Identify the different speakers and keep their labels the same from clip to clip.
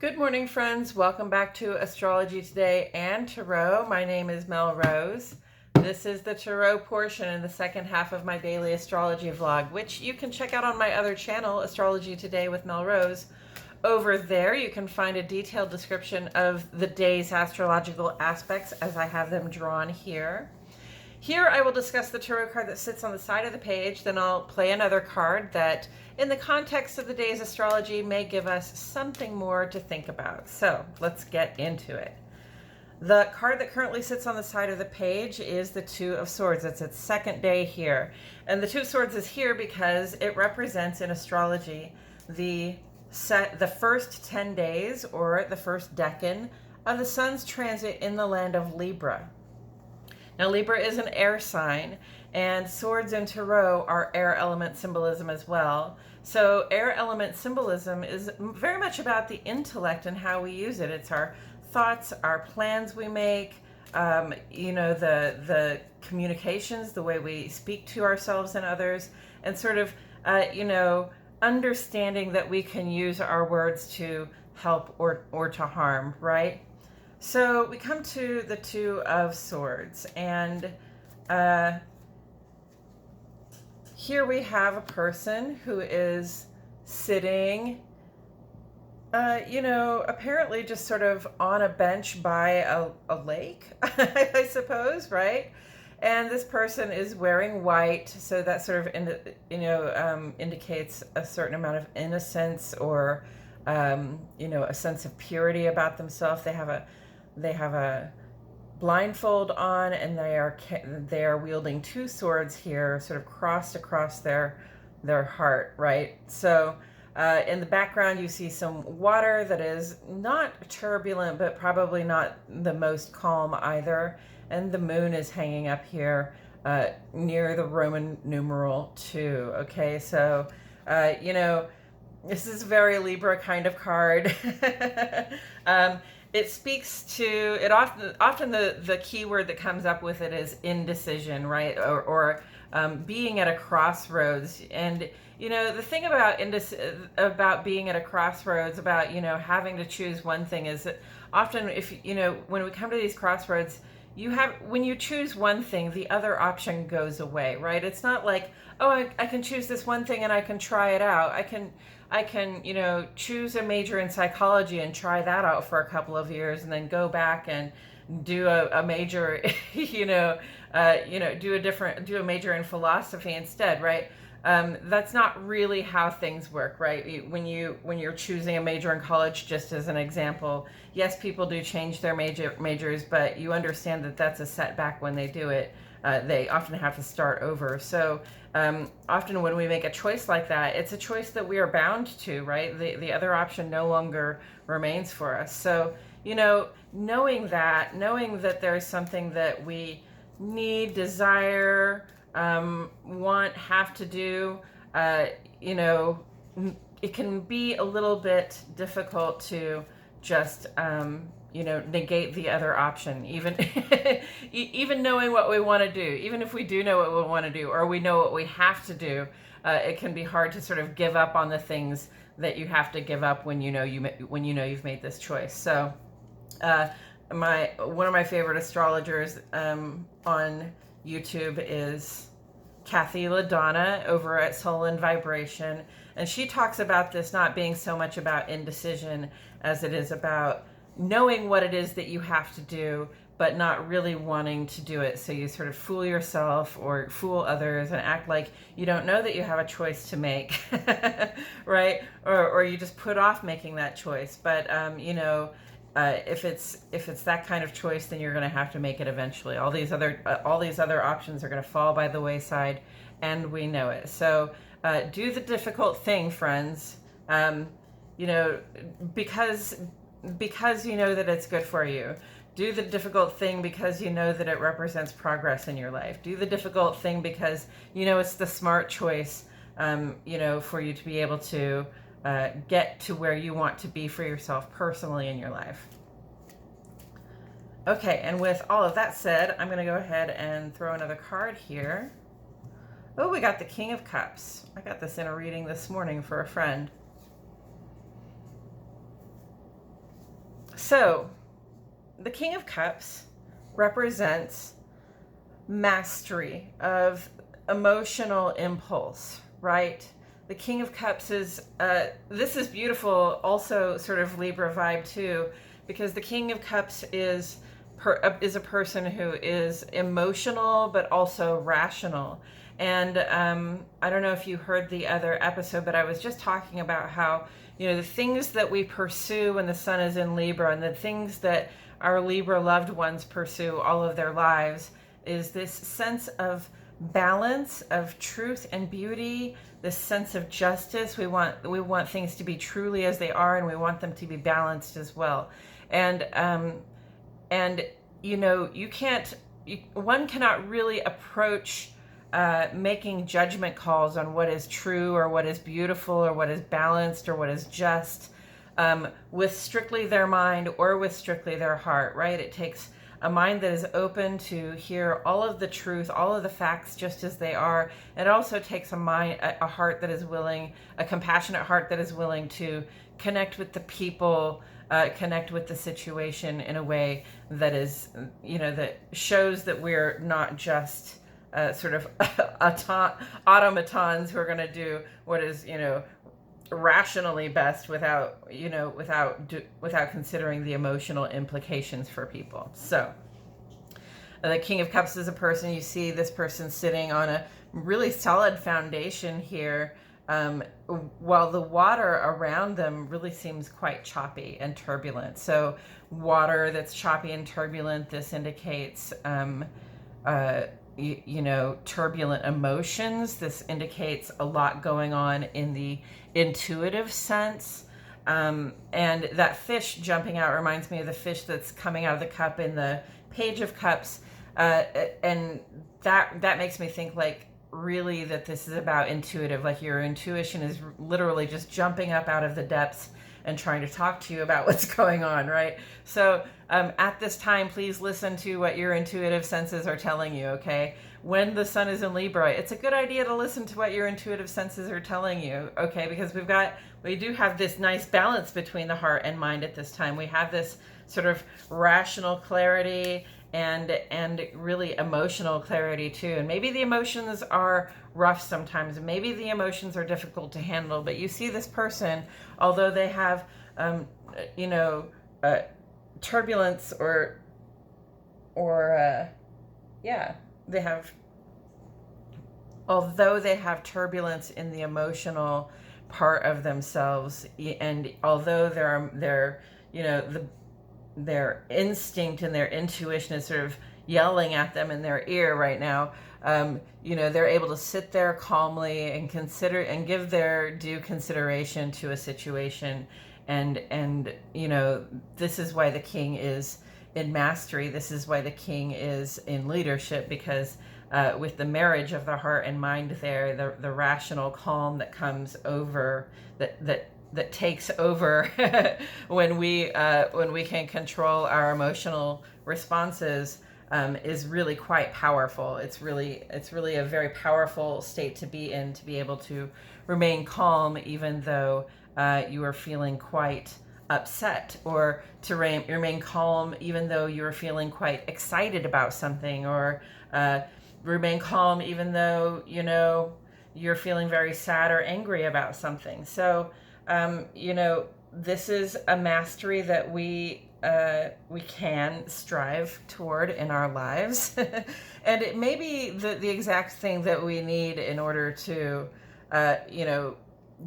Speaker 1: Good morning, friends. Welcome back to Astrology Today and Tarot. My name is Mel Rose. This is the Tarot portion in the second half of my daily astrology vlog, which you can check out on my other channel, Astrology Today with Mel Rose. Over there, you can find a detailed description of the day's astrological aspects as I have them drawn here. Here I will discuss the tarot card that sits on the side of the page, then I'll play another card that, in the context of the day's astrology, may give us something more to think about. So let's get into it. The card that currently sits on the side of the page is the Two of Swords. It's its second day here. And the Two of Swords is here because it represents in astrology the first 10 days or the first decan of the sun's transit in the land of Libra. Now, Libra is an air sign, and swords in tarot are air element symbolism as well. So air element symbolism is very much about the intellect and how we use it. It's our thoughts, our plans we make, the communications, the way we speak to ourselves and others, and sort of, understanding that we can use our words to help or to harm, right? So we come to the Two of Swords, and here we have a person who is sitting, apparently just sort of on a bench by a lake, I suppose, right? And this person is wearing white, so that sort of, indicates a certain amount of innocence or, a sense of purity about themselves. They have a blindfold on, and they are wielding two swords here, sort of crossed across their heart, right? So in the background, you see some water that is not turbulent, but probably not the most calm either. And the moon is hanging up here near the Roman numeral 2. Okay, so this is a very Libra kind of card. It speaks to it often the key word that comes up with it is indecision, right? Or being at a crossroads. And the thing about being at a crossroads, about having to choose one thing, is that often when we come to these crossroads, when you choose one thing, the other option goes away, right? It's not like, oh, I can choose this one thing and I can try it out. I can choose a major in psychology and try that out for a couple of years, and then go back and do a major, do a major in philosophy instead, right? That's not really how things work, right? When you're choosing a major in college, just as an example, yes, people do change their majors, but you understand that that's a setback when they do it. They often have to start over. So often when we make a choice like that, it's a choice that we are bound to, right? The other option no longer remains for us. So, knowing that there's something that we need, desire, want, have to do, it can be a little bit difficult to just, negate the other option, even even knowing what we want to do. Even if we do know what we want to do, or we know what we have to do, it can be hard to sort of give up on the things that you have to give up when you've made this choice. So one of my favorite astrologers on YouTube is Kathy LaDonna over at Soul and Vibration, and she talks about this not being so much about indecision as it is about knowing what it is that you have to do, but not really wanting to do it. So you sort of fool yourself or fool others and act like you don't know that you have a choice to make, right? Or you just put off making that choice. But if it's that kind of choice, then you're going to have to make it eventually. All these other options are going to fall by the wayside, and we know it. So do the difficult thing, friends. Because you know that it's good for you. Do the difficult thing because you know that it represents progress in your life. Do the difficult thing because it's the smart choice, for you to be able to get to where you want to be for yourself personally in your life. Okay, and with all of that said, I'm going to go ahead and throw another card here. Oh, we got the King of Cups. I got this in a reading this morning for a friend. So the King of Cups represents mastery of emotional impulse, right? The King of Cups is, this is beautiful, also sort of Libra vibe too, because the King of Cups is a person who is emotional but also rational. And I don't know if you heard the other episode, but I was just talking about how, the things that we pursue when the sun is in Libra, and the things that our Libra loved ones pursue all of their lives, is this sense of balance, of truth and beauty, this sense of justice. We want things to be truly as they are, and we want them to be balanced as well. And one cannot really approach making judgment calls on what is true or what is beautiful or what is balanced or what is just with strictly their mind or with strictly their heart, right? It takes a mind that is open to hear all of the truth, all of the facts just as they are. It also takes a heart that is willing, a compassionate heart that is willing to connect with the people, connect with the situation in a way that is, that shows that we're not just sort of automatons who are going to do what is, rationally best without considering the emotional implications for people. So the King of Cups is a person, you see this person sitting on a really solid foundation here, while the water around them really seems quite choppy and turbulent. So water that's choppy and turbulent, this indicates turbulent emotions. This indicates a lot going on in the intuitive sense. And that fish jumping out reminds me of the fish that's coming out of the cup in the Page of Cups. And that makes me think like really that this is about intuitive, like your intuition is literally just jumping up out of the depths and trying to talk to you about what's going on, right? So at this time, please listen to what your intuitive senses are telling you, okay? When the sun is in Libra, it's a good idea to listen to what your intuitive senses are telling you, okay? Because we do have this nice balance between the heart and mind at this time. We have this sort of rational clarity and really emotional clarity too. And maybe the emotions are rough sometimes. Maybe the emotions are difficult to handle, but you see this person, although they have, turbulence although they have turbulence in the emotional part of themselves, and although their instinct and their intuition is sort of yelling at them in their ear right now, they're able to sit there calmly and consider and give their due consideration to a situation. And this is why the king is in mastery. This is why the king is in leadership, because with the marriage of the heart and mind there, the rational calm that comes over, that takes over when we can control our emotional responses, is really quite powerful. It's really a very powerful state to be in, to be able to remain calm even though you are feeling quite upset, or to remain calm even though you're feeling quite excited about something, or remain calm even though you're feeling very sad or angry about something. So this is a mastery that we can strive toward in our lives. And it may be the exact thing that we need in order to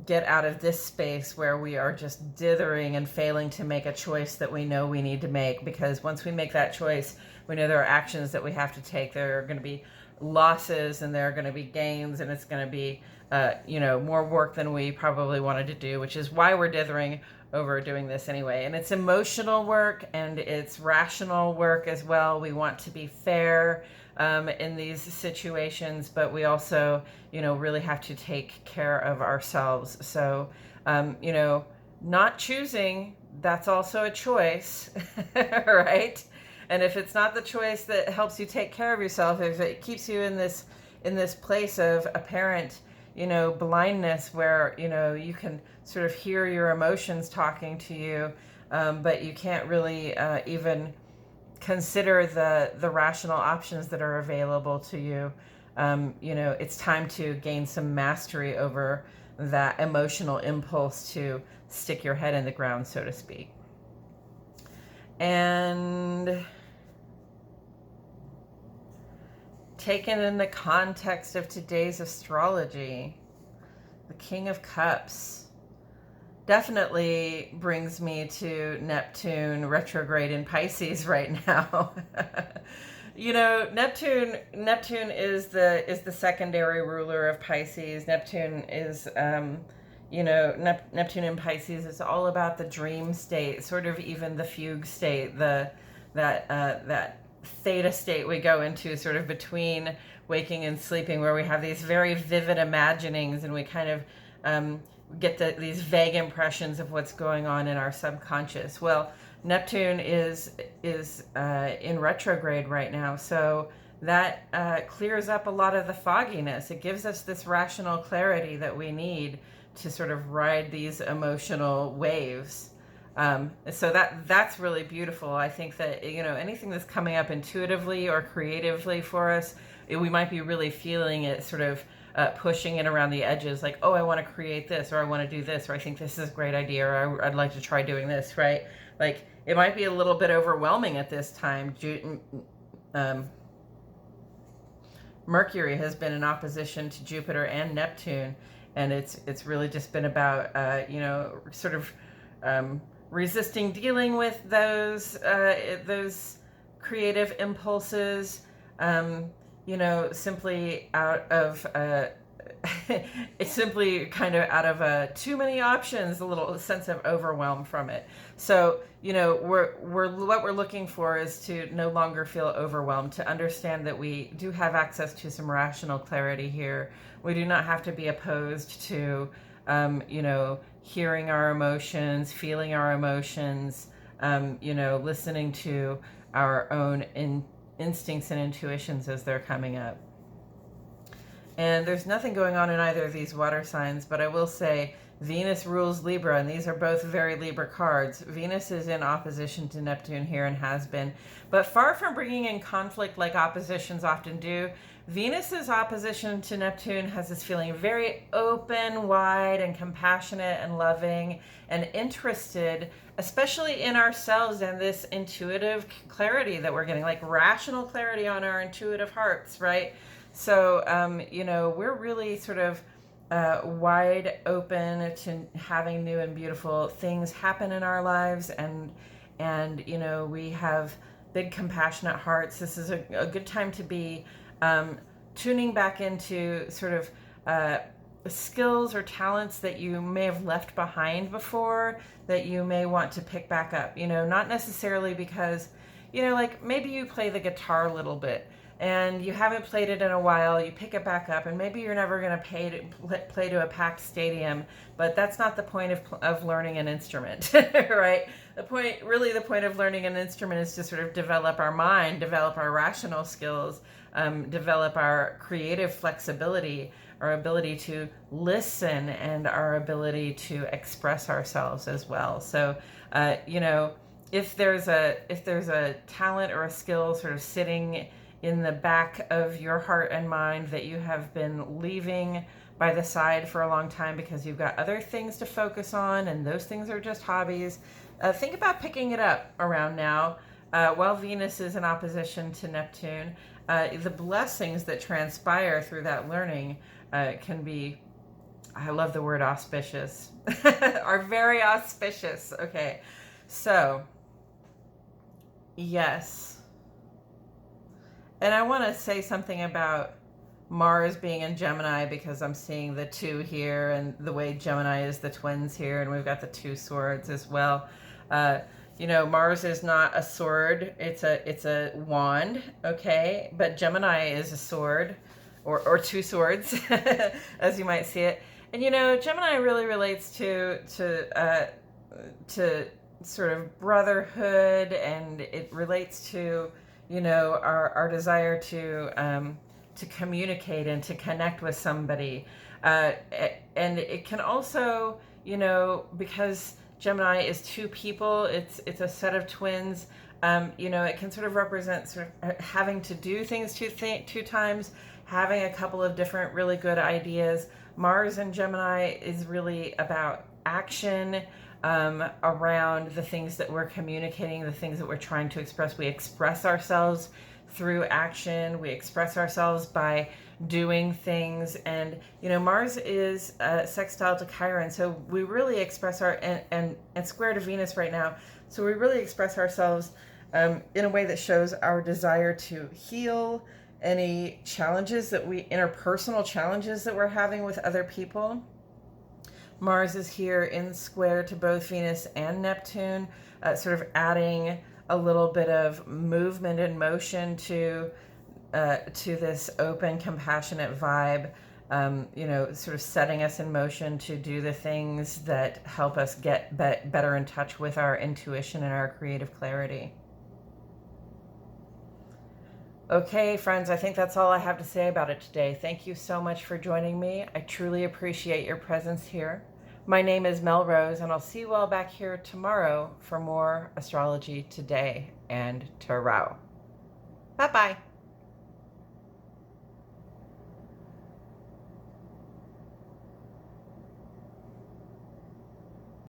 Speaker 1: get out of this space where we are just dithering and failing to make a choice that we know we need to make. Because once we make that choice, we know there are actions that we have to take. There are going to be losses and there are going to be gains, and it's going to be more work than we probably wanted to do, which is why we're dithering over doing this anyway. And it's emotional work and it's rational work as well. We want to be fair in these situations, but we also really have to take care of ourselves. So not choosing, that's also a choice. Right? And if it's not the choice that helps you take care of yourself, if it keeps you in this place of apparent blindness where you can sort of hear your emotions talking to you, but you can't really even consider the rational options that are available to you. It's time to gain some mastery over that emotional impulse to stick your head in the ground, so to speak. And taken in the context of today's astrology, the King of Cups definitely brings me to Neptune retrograde in Pisces right now. Neptune is the secondary ruler of Pisces. Neptune is Neptune in Pisces is all about the dream state, sort of even the fugue state, that theta state we go into sort of between waking and sleeping, where we have these very vivid imaginings and we kind of get these vague impressions of what's going on in our subconscious. Well, Neptune is in retrograde right now, so that clears up a lot of the fogginess. It gives us this rational clarity that we need to sort of ride these emotional waves. So that's really beautiful. I think that, anything that's coming up intuitively or creatively for us, we might be really feeling it sort of pushing it around the edges, like, oh, I want to create this, or I want to do this, or I think this is a great idea, or I'd like to try doing this, right? Like, it might be a little bit overwhelming at this time. Mercury has been in opposition to Jupiter and Neptune, and it's really just been about sort of resisting dealing with those creative impulses, simply out of it's simply kind of out of too many options, a little sense of overwhelm from it. So what we're looking for is to no longer feel overwhelmed, to understand that we do have access to some rational clarity here. We do not have to be opposed to hearing our emotions, feeling our emotions, listening to our own instincts and intuitions as they're coming up. And there's nothing going on in either of these water signs, but I will say Venus rules Libra, and these are both very Libra cards. Venus is in opposition to Neptune here and has been, but far from bringing in conflict like oppositions often do. Venus's opposition to Neptune has this feeling very open, wide, and compassionate and loving and interested, especially in ourselves and this intuitive clarity that we're getting, like rational clarity on our intuitive hearts, right? So, we're really sort of wide open to having new and beautiful things happen in our lives, and we have big compassionate hearts. This is a good time to be tuning back into sort of skills or talents that you may have left behind before, that you may want to pick back up. Not necessarily because, like maybe you play the guitar a little bit and you haven't played it in a while, you pick it back up, and maybe you're never going to play to a packed stadium, but that's not the point of learning an instrument, right? The point of learning an instrument is to sort of develop our mind, develop our rational skills, develop our creative flexibility, our ability to listen, and our ability to express ourselves as well. So, if there's a talent or a skill sort of sitting in the back of your heart and mind that you have been leaving by the side for a long time because you've got other things to focus on, and those things are just hobbies, think about picking it up around now. While Venus is in opposition to Neptune, the blessings that transpire through that learning can be, I love the word auspicious, are very auspicious. Okay, so yes. And I want to say something about Mars being in Gemini, because I'm seeing the 2 here, and the way Gemini is the twins here, and we've got the 2 swords as well. Mars is not a sword, it's a wand, okay? But Gemini is a sword, or 2 swords, as you might see it. And Gemini really relates to sort of brotherhood, and it relates to our desire to communicate and to connect with somebody, and it can also, because Gemini is two people. It's a set of twins. You know, it can sort of represent sort of having to do things two times, having a couple of different really good ideas. Mars in Gemini is really about action, around the things that we're communicating, the things that we're trying to express. We express ourselves through action. We express ourselves by doing things. And, you know, Mars is sextile to Chiron. So we really express and square to Venus right now. So we really express ourselves in a way that shows our desire to heal any challenges interpersonal challenges that we're having with other people. Mars is here in square to both Venus and Neptune, sort of adding a little bit of movement and motion to this open, compassionate vibe. You know, sort of setting us in motion to do the things that help us get better in touch with our intuition and our creative clarity. Okay, friends, I think that's all I have to say about it today. Thank you so much for joining me. I truly appreciate your presence here. My name is Mel Rose, and I'll see you all back here tomorrow for more Astrology Today and Tarot. Bye-bye.